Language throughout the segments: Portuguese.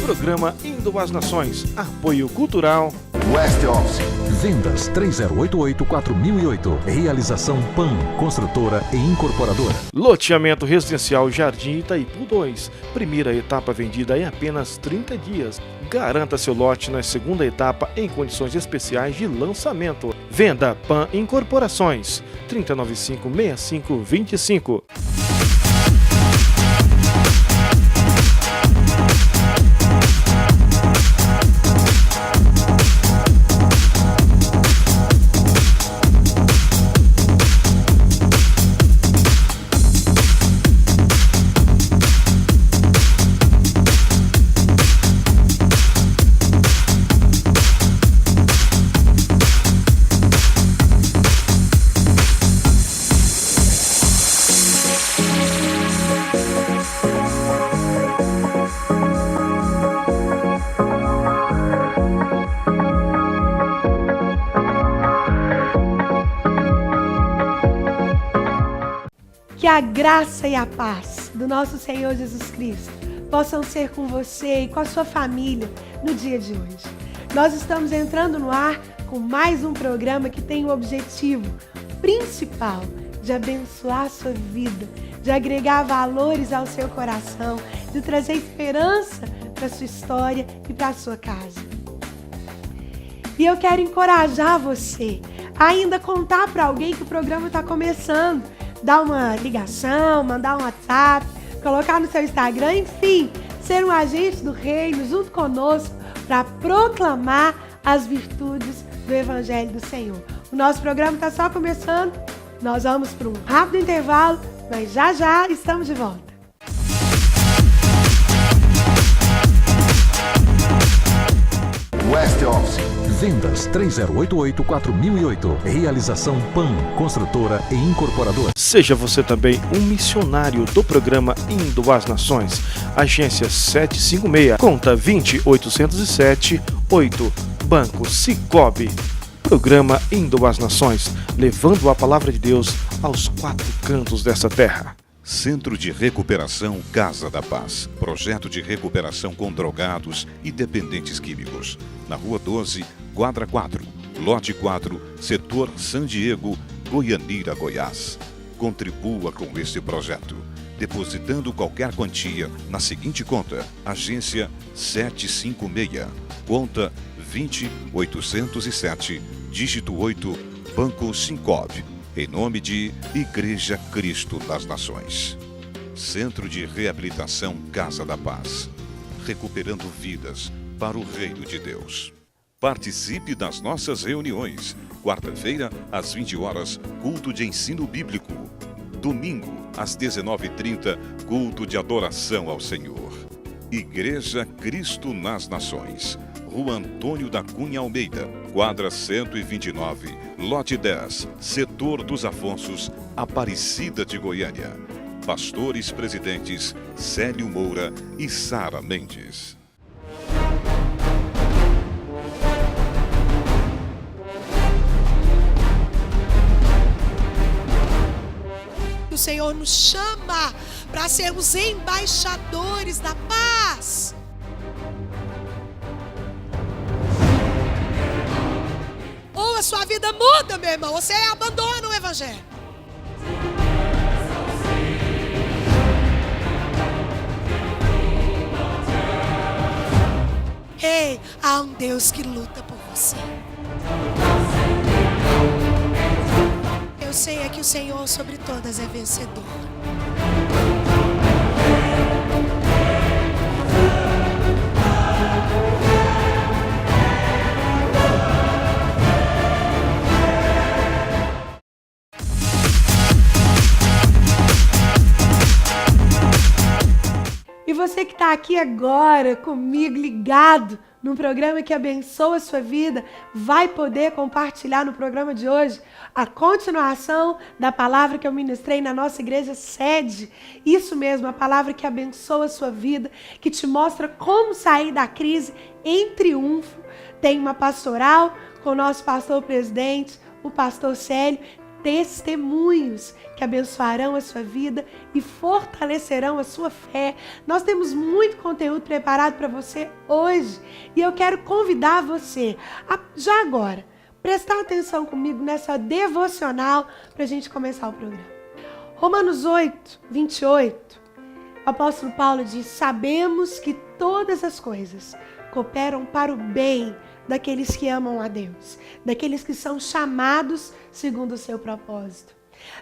Programa Indo às Nações. Apoio Cultural West Office. Vendas 3088-4008. Realização PAN, construtora e incorporadora. Loteamento Residencial Jardim Itaipu 2. Primeira etapa vendida em apenas 30 dias. Garanta seu lote na segunda etapa em condições especiais de lançamento. Venda PAN Incorporações 3095-6525. Que a graça e a paz do nosso Senhor Jesus Cristo possam ser com você e com a sua família no dia de hoje. Nós estamos entrando no ar com mais um programa que tem o objetivo principal de abençoar a sua vida, de agregar valores ao seu coração, de trazer esperança para a sua história e para a sua casa. E eu quero encorajar você a ainda contar para alguém que o programa está começando. Dar uma ligação, mandar um WhatsApp, colocar no seu Instagram, enfim, ser um agente do reino junto conosco para proclamar as virtudes do Evangelho do Senhor. O nosso programa está só começando, nós vamos para um rápido intervalo, mas já já estamos de volta. West Office. Vendas 3088-4008. Realização PAN, construtora e incorporadora. Seja você também um missionário do programa Indo às Nações. Agência 756, conta 20807-8, Banco Sicoob. Programa Indo às Nações, levando a palavra de Deus aos quatro cantos dessa terra. Centro de Recuperação Casa da Paz. Projeto de recuperação com drogados e dependentes químicos. Na Rua 12, Quadra 4, Lote 4, Setor San Diego, Goianira, Goiás. Contribua com este projeto, depositando qualquer quantia na seguinte conta. Agência 756, conta 20807, dígito 8, Banco Sicoob. Em nome de Igreja Cristo das Nações. Centro de Reabilitação Casa da Paz. Recuperando vidas para o Reino de Deus. Participe das nossas reuniões. Quarta-feira, às 20 horas, culto de ensino bíblico. Domingo, às 19h30, culto de adoração ao Senhor. Igreja Cristo nas Nações. Rua Antônio da Cunha Almeida, quadra 129, lote 10, Setor dos Afonsos, Aparecida de Goiânia. Pastores presidentes Célio Moura e Sara Mendes. O Senhor nos chama para sermos embaixadores da paz. Ou a sua vida muda, meu irmão, você abandona o Evangelho. Ei, há um Deus que luta por você. Eu sei é que o Senhor sobre todas é vencedor. E você que está aqui agora comigo, ligado num programa que abençoa a sua vida, vai poder compartilhar no programa de hoje a continuação da palavra que eu ministrei na nossa igreja sede. Isso mesmo, a palavra que abençoa a sua vida, que te mostra como sair da crise em triunfo. Tem uma pastoral com o nosso pastor presidente, o pastor Célio, testemunhos que abençoarão a sua vida e fortalecerão a sua fé. Nós temos muito conteúdo preparado para você hoje e eu quero convidar você a, já agora, prestar atenção comigo nessa devocional para a gente começar o programa. Romanos 8, 28, o apóstolo Paulo diz: sabemos que todas as coisas cooperam para o bem daqueles que amam a Deus, daqueles que são chamados segundo o seu propósito.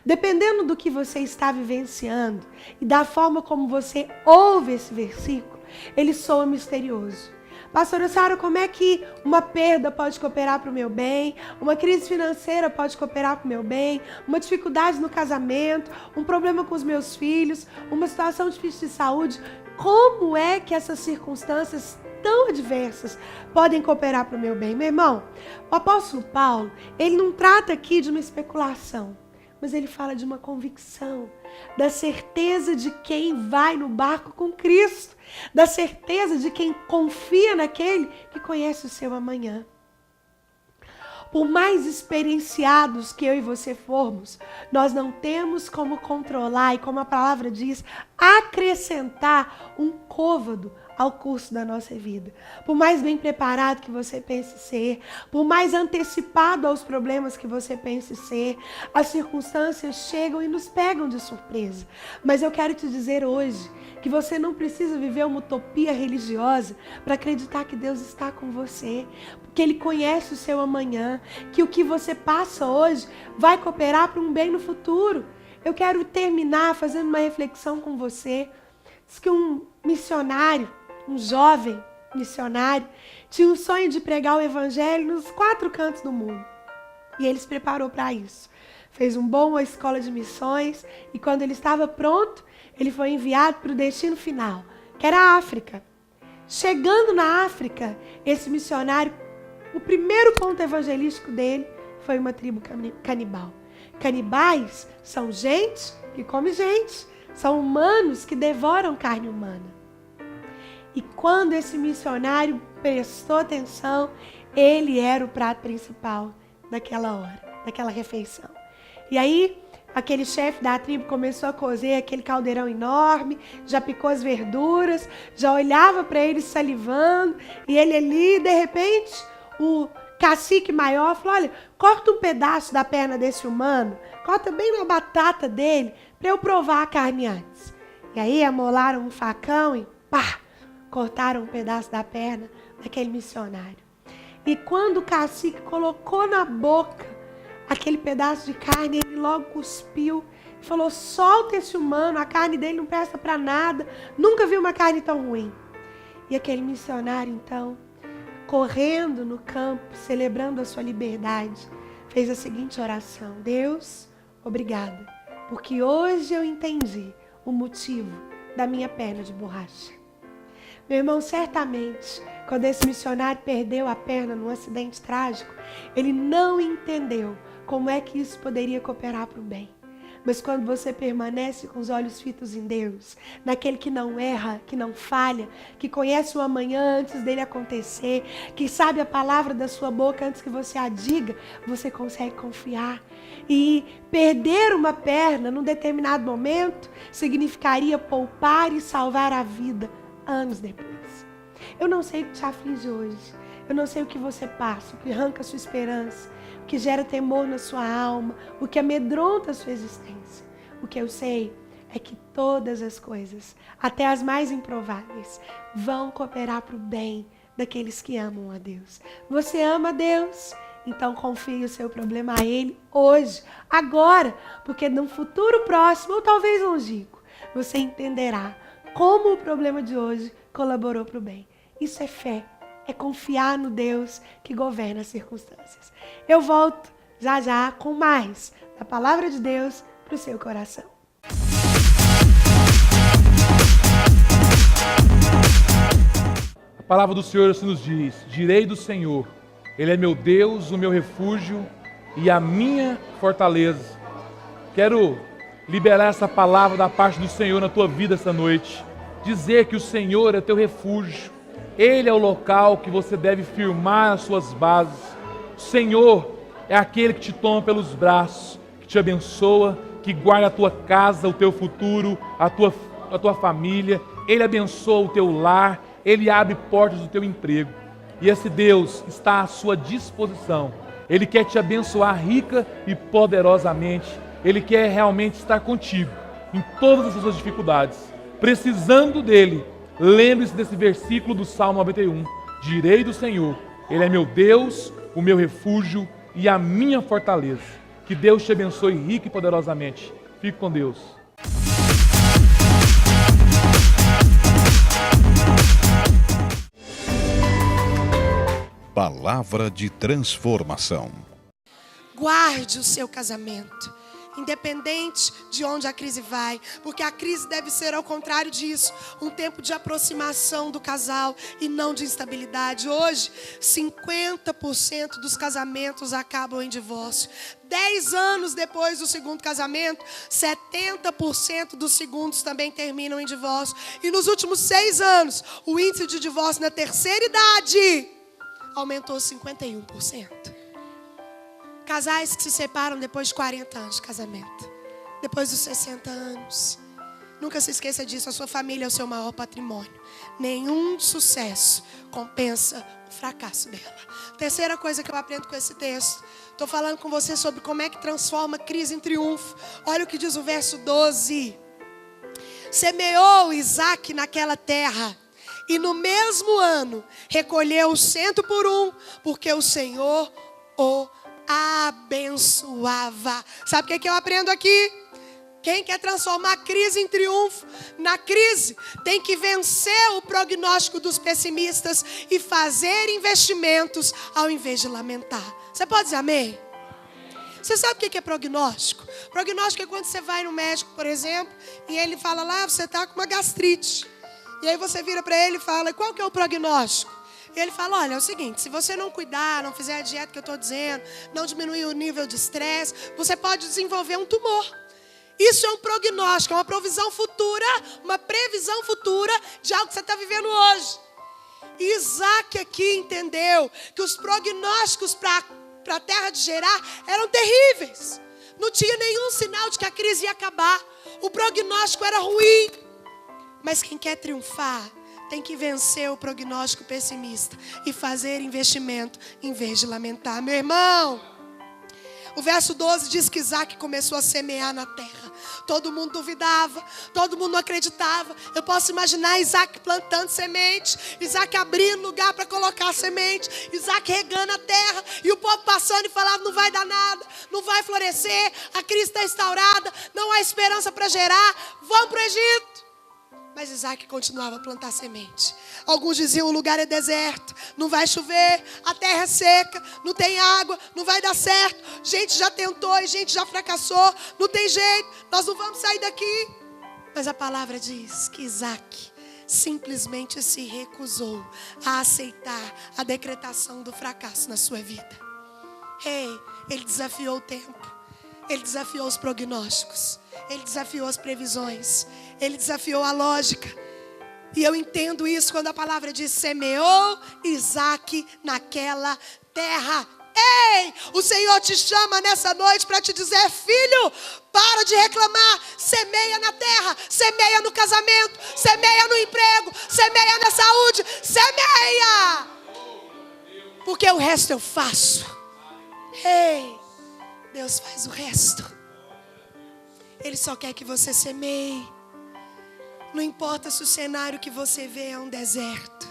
Dependendo do que você está vivenciando e da forma como você ouve esse versículo, ele soa misterioso. Pastora Sara, como é que uma perda pode cooperar para o meu bem? Uma crise financeira pode cooperar para o meu bem? Uma dificuldade no casamento? Um problema com os meus filhos? Uma situação difícil de saúde? Como é que essas circunstâncias tão adversas podem cooperar para o meu bem? Meu irmão, o apóstolo Paulo, ele não trata aqui de uma especulação, mas ele fala de uma convicção, da certeza de quem vai no barco com Cristo, da certeza de quem confia naquele que conhece o seu amanhã. Por mais experienciados que eu e você formos, nós não temos como controlar e, como a palavra diz, acrescentar um côvado ao curso da nossa vida. Por mais bem preparado que você pense ser, por mais antecipado aos problemas que você pense ser, as circunstâncias chegam e nos pegam de surpresa. Mas eu quero te dizer hoje que você não precisa viver uma utopia religiosa para acreditar que Deus está com você, que Ele conhece o seu amanhã, que o que você passa hoje vai cooperar para um bem no futuro. Eu quero terminar fazendo uma reflexão com você. Diz que um missionário, um jovem missionário, tinha um sonho de pregar o evangelho nos 4 cantos do mundo. E ele se preparou para isso. Fez uma boa escola de missões e quando ele estava pronto, ele foi enviado para o destino final, que era a África. Chegando na África, esse missionário, o primeiro ponto evangelístico dele foi uma tribo canibal. Canibais são gente que come gente, são humanos que devoram carne humana. E quando esse missionário prestou atenção, ele era o prato principal daquela hora, daquela refeição. E aí, aquele chefe da tribo começou a cozer aquele caldeirão enorme, já picou as verduras, já olhava para ele salivando, e ele ali, de repente, o cacique maior falou: olha, corta um pedaço da perna desse humano, corta bem na batata dele, para eu provar a carne antes. E aí amolaram um facão e pá! Cortaram um pedaço da perna daquele missionário. E quando o cacique colocou na boca aquele pedaço de carne, ele logo cuspiu e falou: solta esse humano, a carne dele não presta para nada, nunca vi uma carne tão ruim. E aquele missionário, então, correndo no campo, celebrando a sua liberdade, fez a seguinte oração: Deus, obrigada, porque hoje eu entendi o motivo da minha perna de borracha. Meu irmão, certamente, quando esse missionário perdeu a perna num acidente trágico, ele não entendeu como é que isso poderia cooperar para o bem. Mas quando você permanece com os olhos fitos em Deus, naquele que não erra, que não falha, que conhece o amanhã antes dele acontecer, que sabe a palavra da sua boca antes que você a diga, você consegue confiar. E perder uma perna num determinado momento significaria poupar e salvar a vida anos depois. Eu não sei o que te aflige hoje. Eu não sei o que você passa, o que arranca a sua esperança, o que gera temor na sua alma, o que amedronta a sua existência. O que eu sei é que todas as coisas, até as mais improváveis, vão cooperar para o bem daqueles que amam a Deus. Você ama a Deus? Então confie o seu problema a Ele hoje, agora, porque num futuro próximo, ou talvez longínquo, você entenderá como o problema de hoje colaborou para o bem. Isso é fé, é confiar no Deus que governa as circunstâncias. Eu volto já já com mais da palavra de Deus para o seu coração. A palavra do Senhor assim nos diz: direi do Senhor, Ele é meu Deus, o meu refúgio e a minha fortaleza. Quero liberar essa palavra da parte do Senhor na tua vida essa noite. Dizer que o Senhor é teu refúgio. Ele é o local que você deve firmar as suas bases. O Senhor é aquele que te toma pelos braços, que te abençoa, que guarda a tua casa, o teu futuro, a tua família. Ele abençoa o teu lar, Ele abre portas do teu emprego. E esse Deus está à sua disposição. Ele quer te abençoar rica e poderosamente. Ele quer realmente estar contigo em todas as suas dificuldades. Precisando dele, lembre-se desse versículo do Salmo 91. Direi do Senhor, Ele é meu Deus, o meu refúgio e a minha fortaleza. Que Deus te abençoe rica e poderosamente. Fique com Deus. Palavra de transformação. Guarde o seu casamento, independente de onde a crise vai, porque a crise deve ser, ao contrário disso, um tempo de aproximação do casal e não de instabilidade. Hoje, 50% dos casamentos acabam em divórcio. 10 anos depois do segundo casamento, 70% dos segundos também terminam em divórcio. E nos últimos 6 anos, o índice de divórcio na terceira idade aumentou 51%. Casais que se separam depois de 40 anos de casamento, depois dos 60 anos. Nunca se esqueça disso, a sua família é o seu maior patrimônio. Nenhum sucesso compensa o fracasso dela. Terceira coisa que eu aprendo com esse texto, estou falando com você sobre como é que transforma crise em triunfo. Olha o que diz o verso 12. Semeou Isaac naquela terra, e no mesmo ano recolheu 100 por 1, porque o Senhor o abençoava. Sabe o que eu aprendo aqui? Quem quer transformar a crise em triunfo, na crise tem que vencer o prognóstico dos pessimistas e fazer investimentos ao invés de lamentar. Você pode dizer amém? Você sabe o que é prognóstico? Prognóstico é quando você vai no médico, por exemplo, e ele fala lá, você está com uma gastrite. E aí você vira para ele e fala, qual que é o prognóstico? E ele fala, olha, é o seguinte, se você não cuidar, não fizer a dieta que eu estou dizendo, não diminuir o nível de estresse, você pode desenvolver um tumor. Isso é um prognóstico, é uma provisão futura, uma previsão futura de algo que você está vivendo hoje. E Isaac aqui entendeu que os prognósticos para a terra de Gerar eram terríveis. Não tinha nenhum sinal de que a crise ia acabar. O prognóstico era ruim. Mas quem quer triunfar tem que vencer o prognóstico pessimista e fazer investimento em vez de lamentar. Meu irmão, o verso 12 diz que Isaac começou a semear na terra. Todo mundo duvidava, todo mundo não acreditava. Eu posso imaginar Isaac plantando semente, Isaac abrindo lugar para colocar semente, Isaac regando a terra e o povo passando e falava, não vai dar nada, não vai florescer, a crise está instaurada, não há esperança para Gerar, vamos para o Egito. Mas Isaac continuava a plantar semente. Alguns diziam, o lugar é deserto, não vai chover, a terra é seca, não tem água, não vai dar certo. Gente já tentou e gente já fracassou, não tem jeito, nós não vamos sair daqui. Mas a palavra diz que Isaac simplesmente se recusou a aceitar a decretação do fracasso na sua vida. Ele desafiou o tempo, ele desafiou os prognósticos, ele desafiou as previsões, ele desafiou a lógica. E eu entendo isso quando a palavra diz, semeou Isaac naquela terra. Ei, o Senhor te chama nessa noite para te dizer, filho, para de reclamar, semeia na terra, semeia no casamento, semeia no emprego, semeia na saúde, semeia, porque o resto eu faço. Ei, Deus faz o resto. Ele só quer que você semeie. Não importa se o cenário que você vê é um deserto.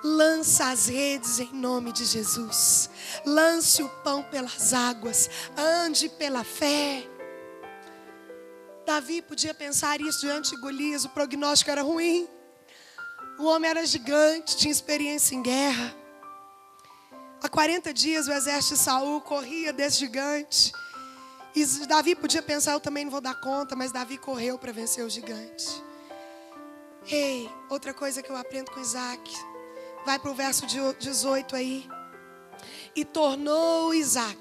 Lança as redes em nome de Jesus. Lance o pão pelas águas. Ande pela fé. Davi podia pensar isso diante de Golias. O prognóstico era ruim. O homem era gigante, tinha experiência em guerra. Há 40 dias o exército de Saul corria desse gigante. E Davi podia pensar, eu também não vou dar conta, mas Davi correu para vencer o gigante. Ei, outra coisa que eu aprendo com Isaac. Vai para o verso 18 aí. E tornou Isaac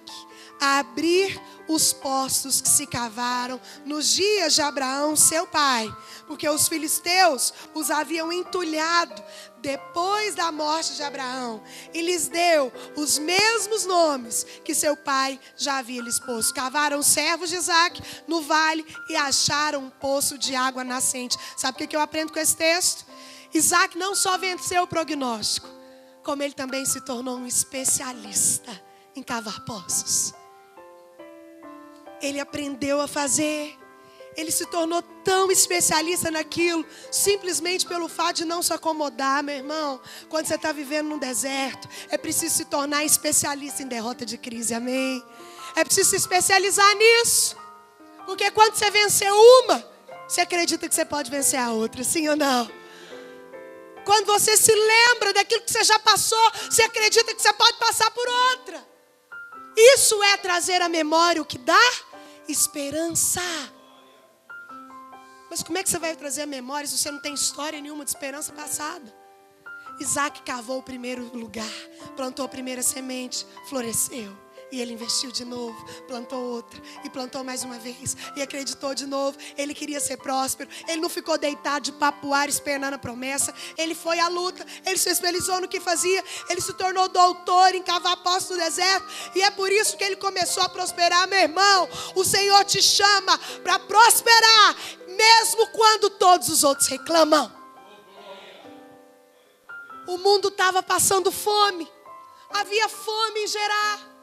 a abrir os poços que se cavaram nos dias de Abraão, seu pai, porque os filisteus os haviam entulhado depois da morte de Abraão, e lhes deu os mesmos nomes que seu pai já havia lhes posto. Cavaram os servos de Isaque no vale e acharam um poço de água nascente. Sabe o que eu aprendo com esse texto? Isaque não só venceu o prognóstico, como ele também se tornou um especialista em cavar poços. Ele aprendeu a fazer. Ele se tornou tão especialista naquilo, simplesmente pelo fato de não se acomodar, meu irmão. Quando você está vivendo num deserto, é preciso se tornar especialista em derrota de crise, amém? É preciso se especializar nisso. Porque quando você vencer uma, você acredita que você pode vencer a outra, sim ou não? Quando você se lembra daquilo que você já passou, você acredita que você pode passar por outra. Isso é trazer à memória o que dá esperança. Mas como é que você vai trazer a memória se você não tem história nenhuma de esperança passada? Isaque cavou o primeiro lugar, plantou a primeira semente, floresceu. E ele investiu de novo, plantou outra, e plantou mais uma vez, e acreditou de novo. Ele queria ser próspero, ele não ficou deitado de papuar esperando a promessa. Ele foi à luta, ele se especializou no que fazia. Ele se tornou doutor em cavar poços no deserto. E é por isso que ele começou a prosperar, meu irmão. O Senhor te chama para prosperar, mesmo quando todos os outros reclamam. O mundo estava passando fome, havia fome em Gerar.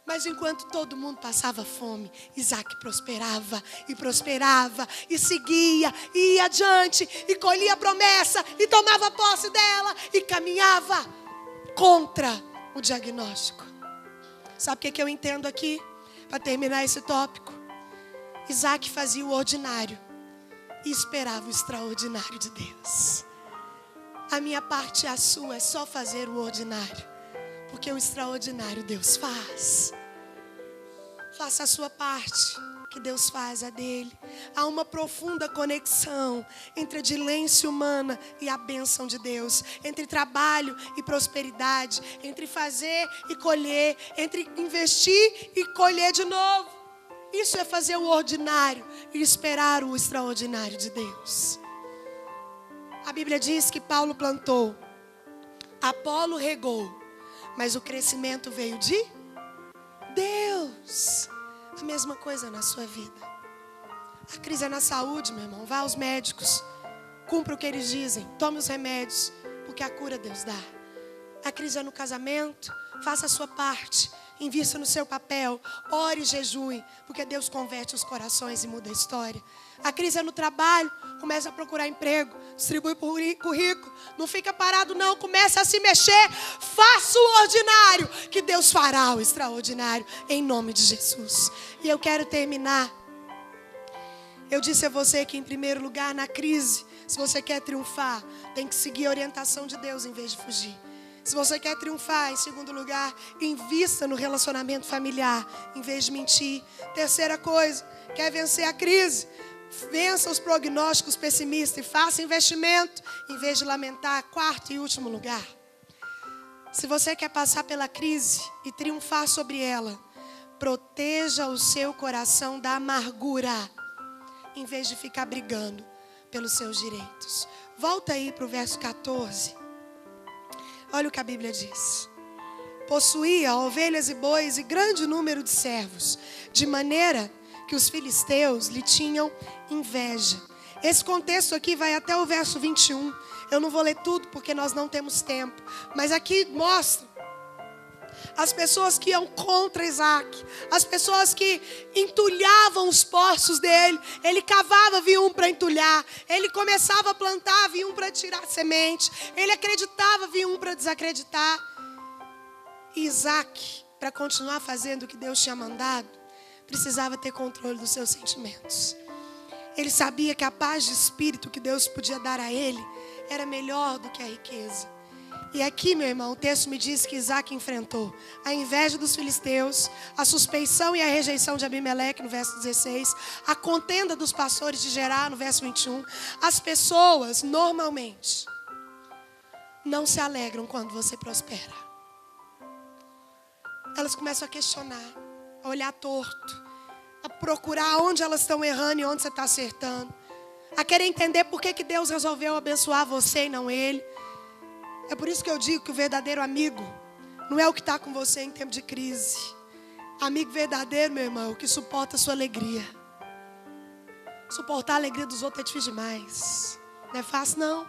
Mas enquanto todo mundo passava fome, Isaque prosperava e prosperava e seguia, e ia adiante, e colhia a promessa, e tomava posse dela, e caminhava contra o diagnóstico. Sabe o que eu entendo aqui? Para terminar esse tópico, Isaque fazia o ordinário e esperava o extraordinário de Deus. A minha parte e a sua é só fazer o ordinário. Porque o extraordinário Deus faz. Faça a sua parte, que Deus faz a dele. Há uma profunda conexão entre a dilência humana e a bênção de Deus. Entre trabalho e prosperidade. Entre fazer e colher. Entre investir e colher de novo. Isso é fazer o ordinário e esperar o extraordinário de Deus. A Bíblia diz que Paulo plantou, Apolo regou, mas o crescimento veio de Deus. A mesma coisa na sua vida. A crise é na saúde, meu irmão. Vá aos médicos. Cumpra o que eles dizem. Tome os remédios, porque a cura Deus dá. A crise é no casamento. Faça a sua parte. Invista no seu papel. Ore e jejue, porque Deus converte os corações e muda a história. A crise é no trabalho. Comece a procurar emprego. Distribui currículo. Não fica parado não. Comece a se mexer. Faça o ordinário, que Deus fará o extraordinário, em nome de Jesus. E eu quero terminar. Eu disse a você que, em primeiro lugar, na crise, se você quer triunfar, tem que seguir a orientação de Deus em vez de fugir. Se você quer triunfar, em segundo lugar, invista no relacionamento familiar, em vez de mentir. Terceira coisa, quer vencer a crise? Vença os prognósticos pessimistas e faça investimento, em vez de lamentar. Quarto e último lugar, se você quer passar pela crise e triunfar sobre ela, proteja o seu coração da amargura, em vez de ficar brigando pelos seus direitos. Volta aí para o verso 14. Olha o que a Bíblia diz. Possuía ovelhas e bois e grande número de servos, de maneira que os filisteus lhe tinham inveja. Esse contexto aqui vai até o verso 21. Eu não vou ler tudo porque nós não temos tempo. Mas aqui mostra as pessoas que iam contra Isaque. As pessoas que entulhavam os poços dele. Ele cavava, vinha um para entulhar. Ele começava a plantar, vinha um para tirar semente. Ele acreditava, vinha um para desacreditar. E Isaque, para continuar fazendo o que Deus tinha mandado, precisava ter controle dos seus sentimentos. Ele sabia que a paz de espírito que Deus podia dar a ele era melhor do que a riqueza. E aqui, meu irmão, o texto me diz que Isaque enfrentou a inveja dos filisteus, a suspeição e a rejeição de Abimeleque, no verso 16, a contenda dos pastores de Gerar, no verso 21. As pessoas, normalmente, não se alegram quando você prospera. Elas começam a questionar, a olhar torto, a procurar onde elas estão errando e onde você está acertando, a querer entender por que Deus resolveu abençoar você e não ele. É por isso que eu digo que o verdadeiro amigo não é o que está com você em tempo de crise. Amigo verdadeiro, meu irmão, é o que suporta a sua alegria. Suportar a alegria dos outros é difícil demais. Não é fácil, não.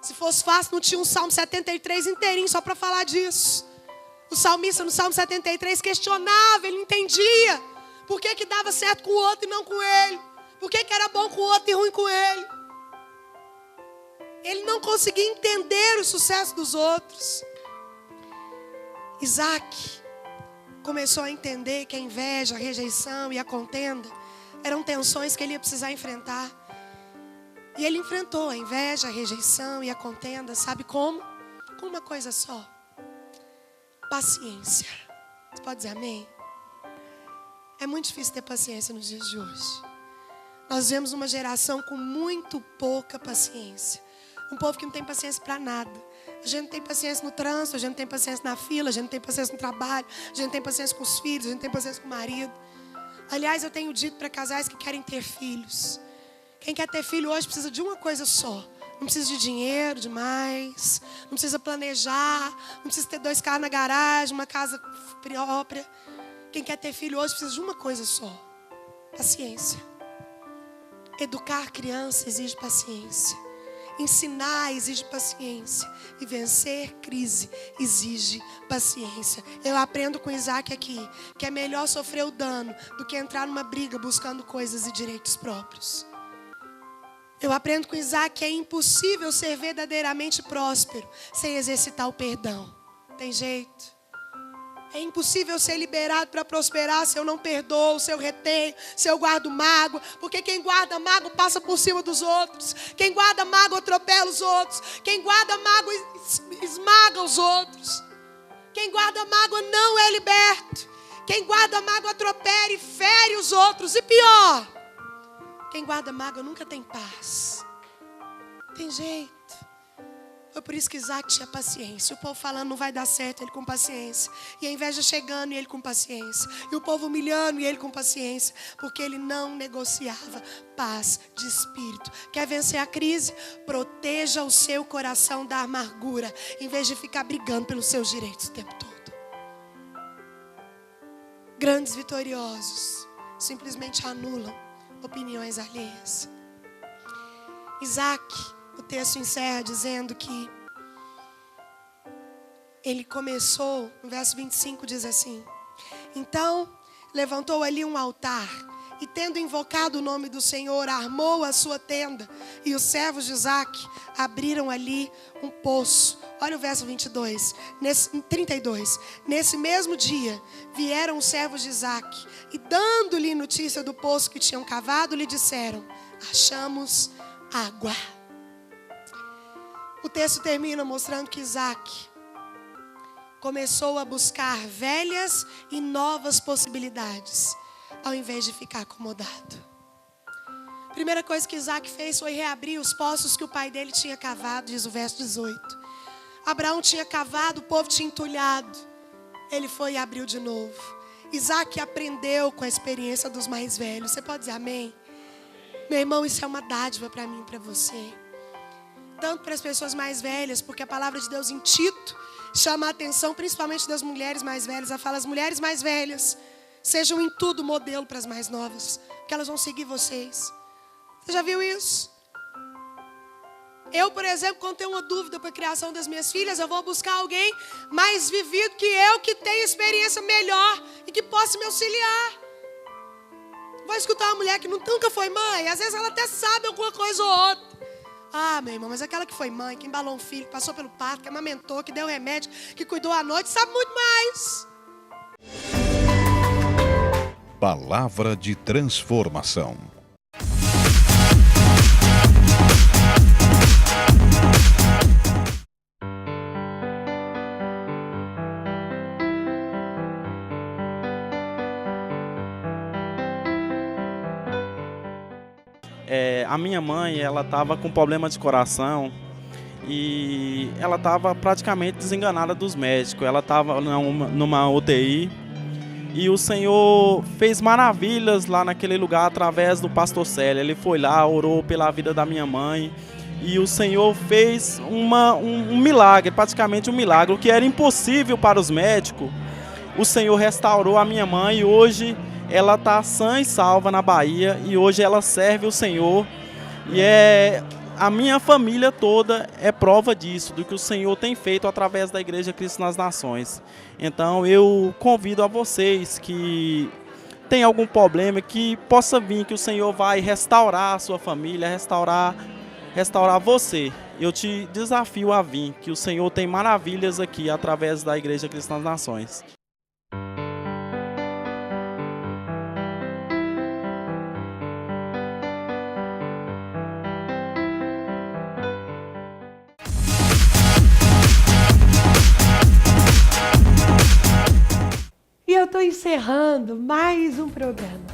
Se fosse fácil, não tinha um Salmo 73 inteirinho só para falar disso. O salmista no Salmo 73 questionava, ele não entendia por que dava certo com o outro e não com ele. Por que era bom com o outro e ruim com ele. Ele não conseguia entender o sucesso dos outros. Isaac começou a entender que a inveja, a rejeição e a contenda eram tensões que ele ia precisar enfrentar. E ele enfrentou a inveja, a rejeição e a contenda, sabe como? Com uma coisa só: paciência. Você pode dizer amém? É muito difícil ter paciência nos dias de hoje. Nós vemos uma geração com muito pouca paciência. Um povo que não tem paciência para nada. A gente não tem paciência no trânsito, a gente não tem paciência na fila, a gente não tem paciência no trabalho, a gente não tem paciência com os filhos, a gente não tem paciência com o marido. Aliás, eu tenho dito para casais que querem ter filhos: quem quer ter filho hoje precisa de uma coisa só. Não precisa de dinheiro demais, não precisa planejar, não precisa ter 2 carros na garagem, uma casa própria. Quem quer ter filho hoje precisa de uma coisa só: paciência. Educar criança exige paciência. Ensinar exige paciência. E vencer crise exige paciência. Eu aprendo com Isaac aqui que é melhor sofrer o dano do que entrar numa briga buscando coisas e direitos próprios. Eu aprendo com Isaac que é impossível ser verdadeiramente próspero sem exercitar o perdão. Tem jeito? É impossível ser liberado para prosperar se eu não perdoo, se eu retenho, se eu guardo mágoa. Porque quem guarda mágoa passa por cima dos outros. Quem guarda mágoa atropela os outros. Quem guarda mágoa esmaga os outros. Quem guarda mágoa não é liberto. Quem guarda mágoa atropela e fere os outros. E pior, quem guarda mágoa nunca tem paz. Tem jeito. Foi por isso que Isaac tinha paciência. O povo falando não vai dar certo, ele com paciência. E a inveja chegando, e ele com paciência. E o povo humilhando, e ele com paciência. Porque ele não negociava paz de espírito. Quer vencer a crise? Proteja o seu coração da amargura, em vez de ficar brigando pelos seus direitos o tempo todo. Grandes vitoriosos simplesmente anulam opiniões alheias. Isaac, o texto encerra dizendo que ele começou, no verso 25 diz assim: então levantou ali um altar e, tendo invocado o nome do Senhor, armou a sua tenda, e os servos de Isaac abriram ali um poço. Olha o verso 32. Nesse mesmo dia vieram os servos de Isaac e, dando-lhe notícia do poço que tinham cavado, lhe disseram: achamos água. O texto termina mostrando que Isaac começou a buscar velhas e novas possibilidades, ao invés de ficar acomodado. A primeira coisa que Isaac fez foi reabrir os poços que o pai dele tinha cavado, diz o verso 18. Abraão tinha cavado, o povo tinha entulhado. Ele foi e abriu de novo. Isaac aprendeu com a experiência dos mais velhos. Você pode dizer amém? Meu irmão, isso é uma dádiva para mim e para você. Tanto para as pessoas mais velhas, porque a palavra de Deus em Tito chama a atenção principalmente das mulheres mais velhas. Ela fala: as mulheres mais velhas sejam em tudo modelo para as mais novas, que elas vão seguir vocês. Você já viu isso? Eu, por exemplo, quando tenho uma dúvida para a criação das minhas filhas, eu vou buscar alguém mais vivido que eu, que tem experiência melhor e que possa me auxiliar. Vou escutar uma mulher que nunca foi mãe, às vezes ela até sabe alguma coisa ou outra. Ah, meu irmão, mas aquela que foi mãe, que embalou um filho, que passou pelo parto, que amamentou, que deu remédio, que cuidou à noite, sabe muito mais. Palavra de transformação. A minha mãe, ela estava com problema de coração e ela estava praticamente desenganada dos médicos. Ela estava numa UTI e o Senhor fez maravilhas lá naquele lugar através do pastor Célio. Ele foi lá, orou pela vida da minha mãe e o Senhor fez um milagre, praticamente um milagre. O que era impossível para os médicos, o Senhor restaurou a minha mãe e hoje ela está sã e salva na Bahia e hoje ela serve o Senhor. E a minha família toda é prova disso, do que o Senhor tem feito através da Igreja Cristo nas Nações. Então eu convido a vocês que tem algum problema, que possa vir, que o Senhor vai restaurar a sua família, restaurar você. Eu te desafio a vir, que o Senhor tem maravilhas aqui através da Igreja Cristo nas Nações. E eu estou encerrando mais um programa.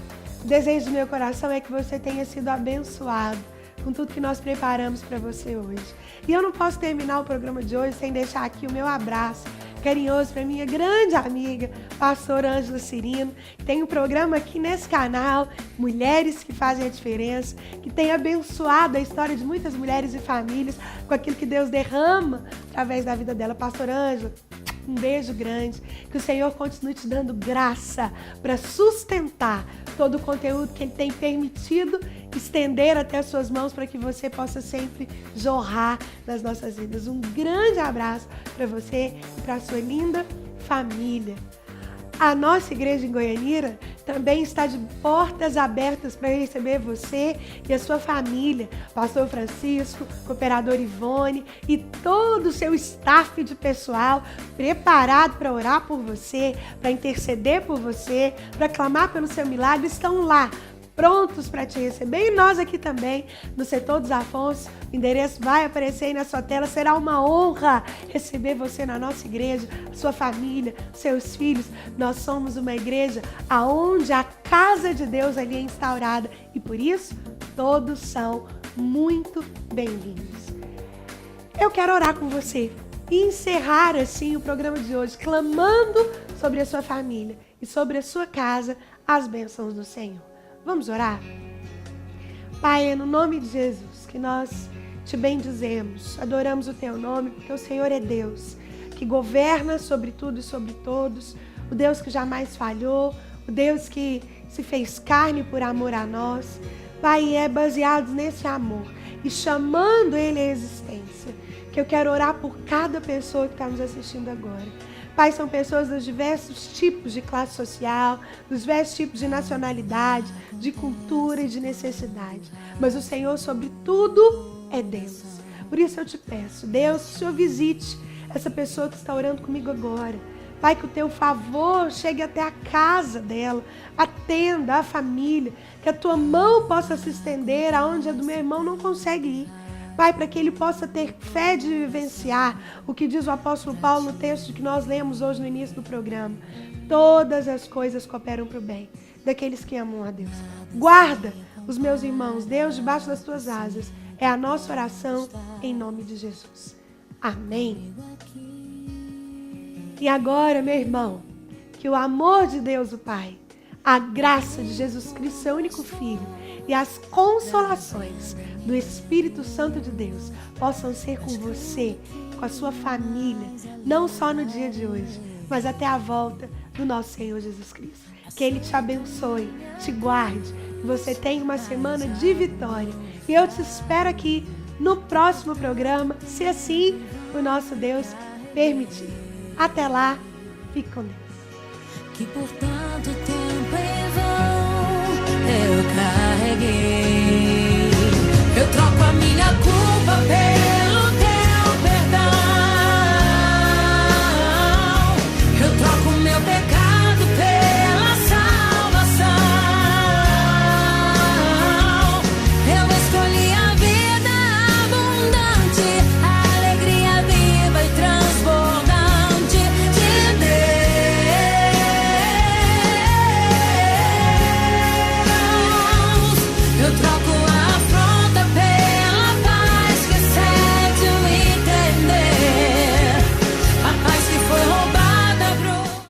O desejo do meu coração é que você tenha sido abençoado com tudo que nós preparamos para você hoje. E eu não posso terminar o programa de hoje sem deixar aqui o meu abraço carinhoso para minha grande amiga, pastora Ângela Cirino, que tem um programa aqui nesse canal, Mulheres que Fazem a Diferença, que tem abençoado a história de muitas mulheres e famílias com aquilo que Deus derrama através da vida dela. Pastora Ângela, um beijo grande, que o Senhor continue te dando graça para sustentar todo o conteúdo que Ele tem permitido estender até as suas mãos para que você possa sempre jorrar nas nossas vidas. Um grande abraço para você e para a sua linda família. A nossa igreja em Goianira também está de portas abertas para receber você e a sua família. Pastor Francisco, cooperador Ivone e todo o seu staff de pessoal preparado para orar por você, para interceder por você, para clamar pelo seu milagre, estão lá, prontos para te receber. E nós aqui também, no setor dos Afonso, o endereço vai aparecer aí na sua tela. Será uma honra receber você na nossa igreja, a sua família, seus filhos. Nós somos uma igreja aonde a casa de Deus ali é instaurada e por isso todos são muito bem-vindos. Eu quero orar com você e encerrar assim o programa de hoje, clamando sobre a sua família e sobre a sua casa as bênçãos do Senhor. Vamos orar? Pai, é no nome de Jesus que nós te bendizemos, adoramos o teu nome, porque o Senhor é Deus, que governa sobre tudo e sobre todos, o Deus que jamais falhou, o Deus que se fez carne por amor a nós. Pai, é baseado nesse amor e chamando Ele à existência, que eu quero orar por cada pessoa que está nos assistindo agora. Pai, são pessoas dos diversos tipos de classe social, dos diversos tipos de nacionalidade, de cultura e de necessidade. Mas o Senhor, sobre tudo, é Deus. Por isso eu te peço, Deus, que o Senhor visite essa pessoa que está orando comigo agora. Pai, que o teu favor chegue até a casa dela, atenda a família, que a tua mão possa se estender aonde a do meu irmão não consegue ir. Pai, para que ele possa ter fé de vivenciar o que diz o apóstolo Paulo no texto que nós lemos hoje no início do programa. Todas as coisas cooperam para o bem daqueles que amam a Deus. Guarda os meus irmãos, Deus, debaixo das tuas asas. É a nossa oração em nome de Jesus. Amém. E agora, meu irmão, que o amor de Deus, o Pai, a graça de Jesus Cristo, seu único Filho, e as consolações do Espírito Santo de Deus possam ser com você, com a sua família, não só no dia de hoje, mas até a volta do nosso Senhor Jesus Cristo. Que Ele te abençoe, te guarde, que você tenha uma semana de vitória. E eu te espero aqui no próximo programa, se assim o nosso Deus permitir. Até lá, fique com Deus. Que por tanto tempo em vão eu carreguei, eu troco a minha culpa pela